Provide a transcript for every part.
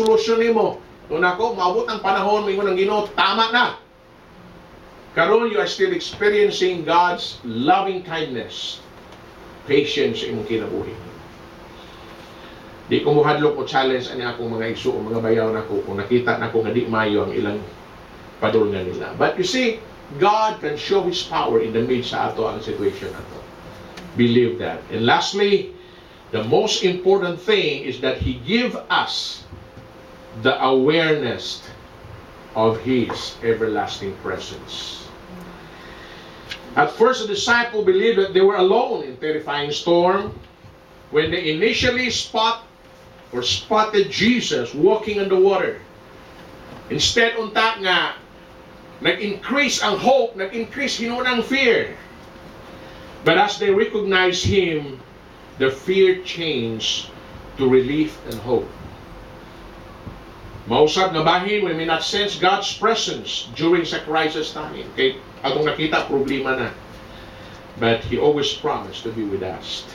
solusyon nimo. Kung ako, maabot ang panahon, mo ng Ginoo, tama na. Karon, you are still experiencing God's loving kindness, patience sa imong kinabuhi. Di ko muhadlok o challenge ani akong mga igsuo, mga bayaw nako kung nakita nako nga di mayo ang ilang padulngan nila. But you see, God can show His power in the midst sa ato ang situation nato. Believe that. And lastly, the most important thing is that He give us the awareness of His everlasting presence. At first, the disciples believed that they were alone in terrifying storm. When they initially spotted Jesus walking on the water, instead unta nga nag-increase ang hope, nag-increase hinunang fear. But as they recognized Him, the fear changed to relief and hope. Mausap nga bahin, we may not sense God's presence during sa crisis time. Okay? Atong nakita, problema na. But He always promised to be with us.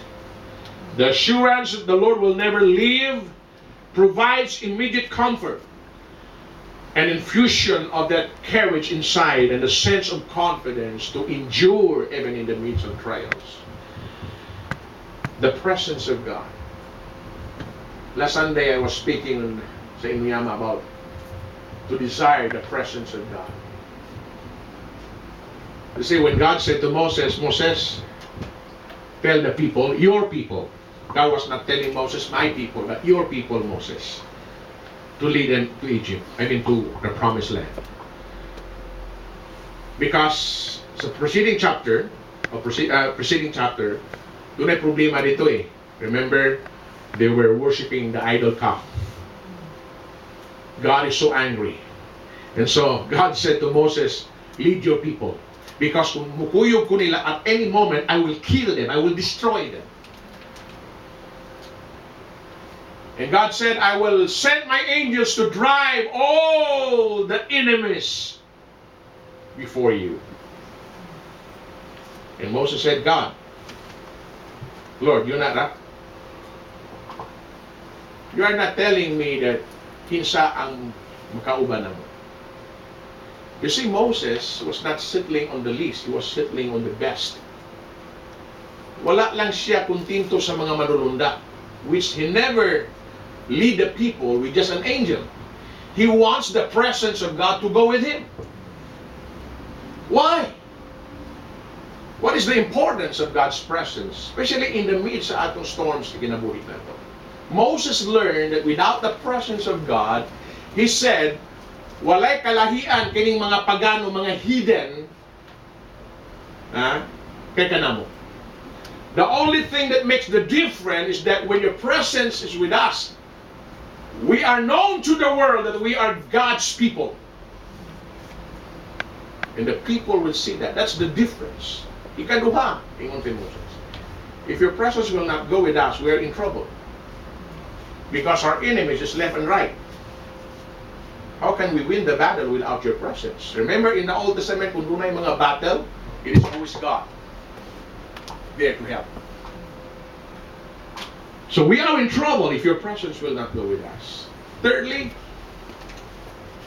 The assurance that the Lord will never leave provides immediate comfort, an infusion of that courage inside, and a sense of confidence to endure even in the midst of trials. The presence of God. Last Sunday I was speaking sa Inuyama about to desire the presence of God. You see, when God said to Moses, Moses, tell the people, your people. God was not telling Moses, my people, but your people, Moses, to lead them to Egypt, to the promised land. Because sa preceding chapter, doon ay problema dito eh. Remember, they were worshiping the idol calf. God is so angry. And so, God said to Moses, lead your people. Because kung mukuyog ko nila, at any moment, I will kill them. I will destroy them. And God said, I will send my angels to drive all the enemies before you. And Moses said, God, Lord, you are not telling me that kinsa ang makauban mo. You see, Moses was not settling on the least. He was settling on the best. Wala lang siya kuntinto sa mga manulunda, which he never lead the people with just an angel. He wants the presence of God to go with him. Why? What is the importance of God's presence, especially in the midst sa atong storms na kinabuhi nato? Moses learned that without the presence of God, he said, walay kalahian kining mga pagano, mga hidden, kay kanamo. The only thing that makes the difference is that when your presence is with us, we are known to the world that we are God's people. And the people will see that. That's the difference. Ikaduha, ingon kay Moses. If your presence will not go with us, we are in trouble. Because our enemies is left and right. How can we win the battle without your presence? Remember in the Old Testament, kung dunay mga battle, it is always God there to help. So we are in trouble if your presence will not go with us. Thirdly,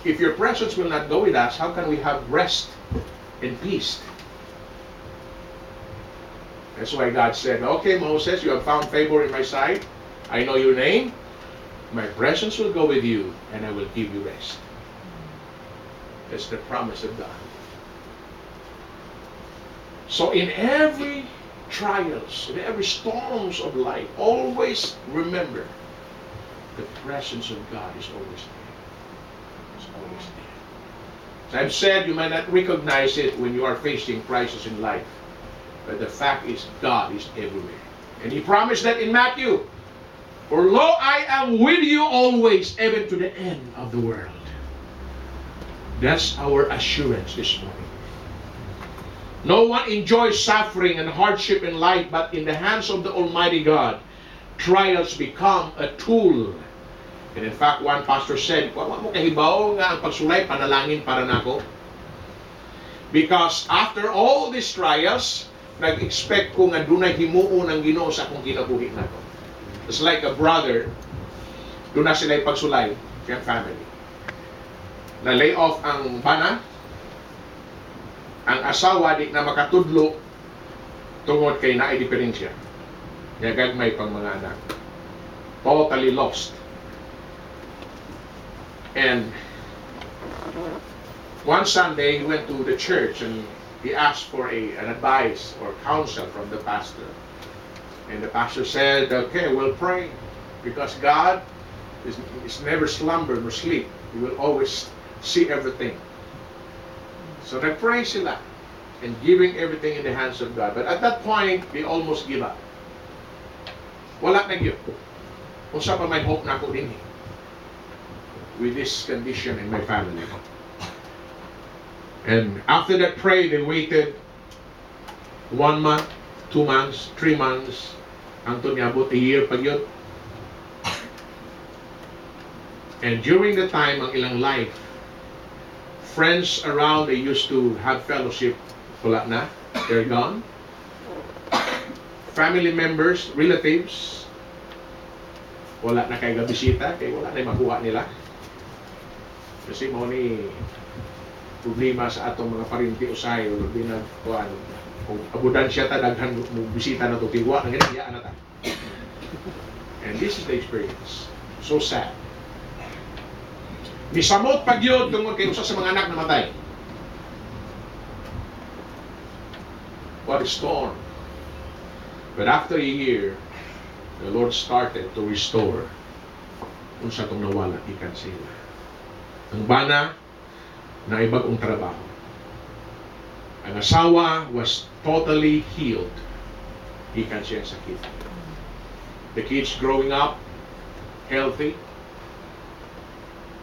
if your presence will not go with us, how can we have rest and peace? That's why God said, okay, Moses, you have found favor in my sight. I know your name. My presence will go with you, and I will give you rest. That's the promise of God. So in every trials, in every storms of life, always remember the presence of God is always there. It's always there. As I've said, you might not recognize it when you are facing crisis in life, but the fact is God is everywhere. And He promised that in Matthew, for lo, I am with you always, even to the end of the world. That's our assurance this morning. No one enjoys suffering and hardship in life, but in the hands of the Almighty God, trials become a tool. And in fact, one pastor said, wala mo kahibaw nga ang pagsulay, panalangin para nako. Because after all these trials, nag-expect ko nga dunay himuon ang Ginoo sa akong kinabuhi nako. It's like a brother, doon na sila pagsulay. Kaya family. Na-lay off ang bana, ang asawa di na makatudlo tungod kay naay diferensya. Kaya gagmay pang mga anak. Totally lost. And one Sunday, he went to the church and he asked for an advice or counsel from the pastor. And the pastor said, okay, we'll pray. Because God is never slumber nor sleep. He will always see everything. So nag-pray sila and giving everything in the hands of God. But at that point, they almost give up. Wala na gyud. Kung sa pa may hope na ako din with this condition in my family. And after that pray, they waited 1 month, 2 months, 3 months, until niabot a year pa yun. And during the time, ang ilang life, friends around they used to have fellowship, wala na, they're gone. Family members, relatives, wala na kay gabisita, kay wala na makuha nila. Kasi mo ni problema sa atong mga parinti usay o di na kuan kung abudan siya ta daghan mo bisita na to tiwa ang ganyan na ta. And this is the experience. So sad. Misamot pag yun tungkol kay usa sa mga anak na matay. What a storm. But after a year, the Lord started to restore unsa tong nawala ikan sila. Ang bana na ibagong trabaho. Ang asawa was totally healed. Ikan siya sakit. The kids growing up healthy.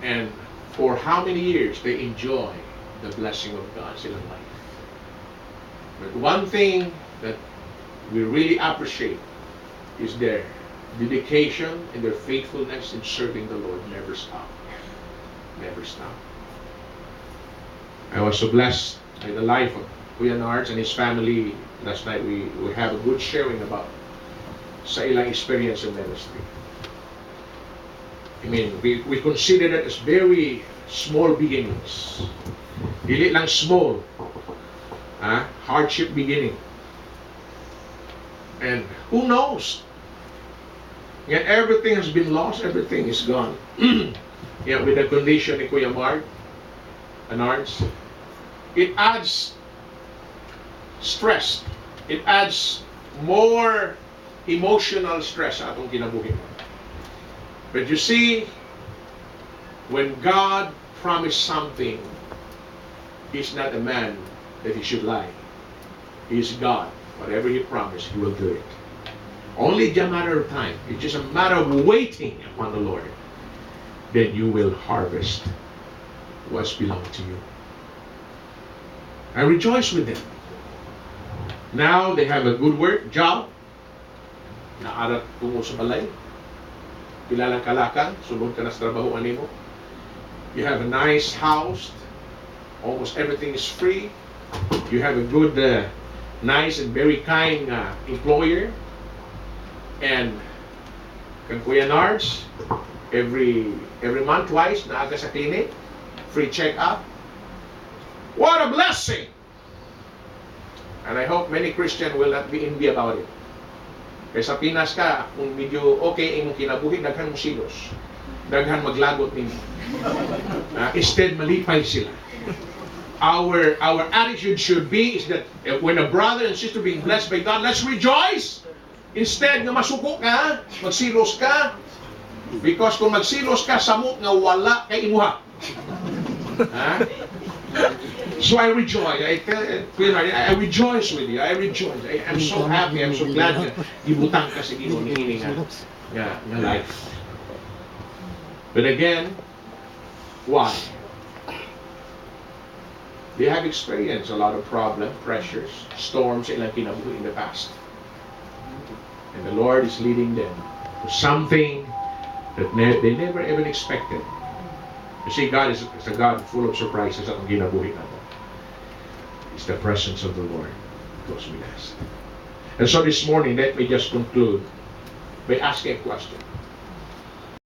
And for how many years they enjoy the blessing of God in their life. But one thing that we really appreciate is their dedication and their faithfulness in serving the Lord never stop. Never stop. I was so blessed by the life of Kuya Nards and his family. Last night we have a good sharing about sa ilang experience in ministry. I mean, we consider it as very small beginnings. Dili lang small. Hardship beginning. And who knows? Yet everything has been lost, everything is gone. Yet with the condition ni Kuya Mark and Arts, it adds stress. It adds more emotional stress sa atong kinabuhi. But you see, when God promised something, He's not a man that He should lie. He is God. Whatever He promised, He will do it. Only a matter of time. It's just a matter of waiting upon the Lord. Then you will harvest what's belonged to you. I rejoice with them. Now they have a good work, job. Naarat tungo sa balay. Kilalang kalakang, sunod ka na sa trabaho animo. You have a nice house. Almost everything is free. You have a good, nice and very kind employer. And kang Kuya Nards, every month twice, naaga sa clinic, free check-up. What a blessing! And I hope many Christians will not be envy about it. Kaya sa Pinas ka, kung medyo okay imong kinabuhi, daghan mo silos. Daghan maglagot ninyo. Instead, malipay sila. Our attitude should be is that when a brother and sister being blessed by God, let's rejoice. Instead nga masuko ka, magsilos ka. Because kung magsilos ka, samot nga wala kay imuha. So I rejoice. I rejoice with you. I rejoice. I'm so happy. I'm so glad na ibutang ka sa Ginoo ni nga life. But again, why? They have experienced a lot of problems, pressures, storms ilang kinabuhi in the past. And the Lord is leading them to something that they never even expected. You see, God is a God full of surprises at ang ginabuhi natin. It's the presence of the Lord that goes with us. And so this morning, let me just conclude by asking a question.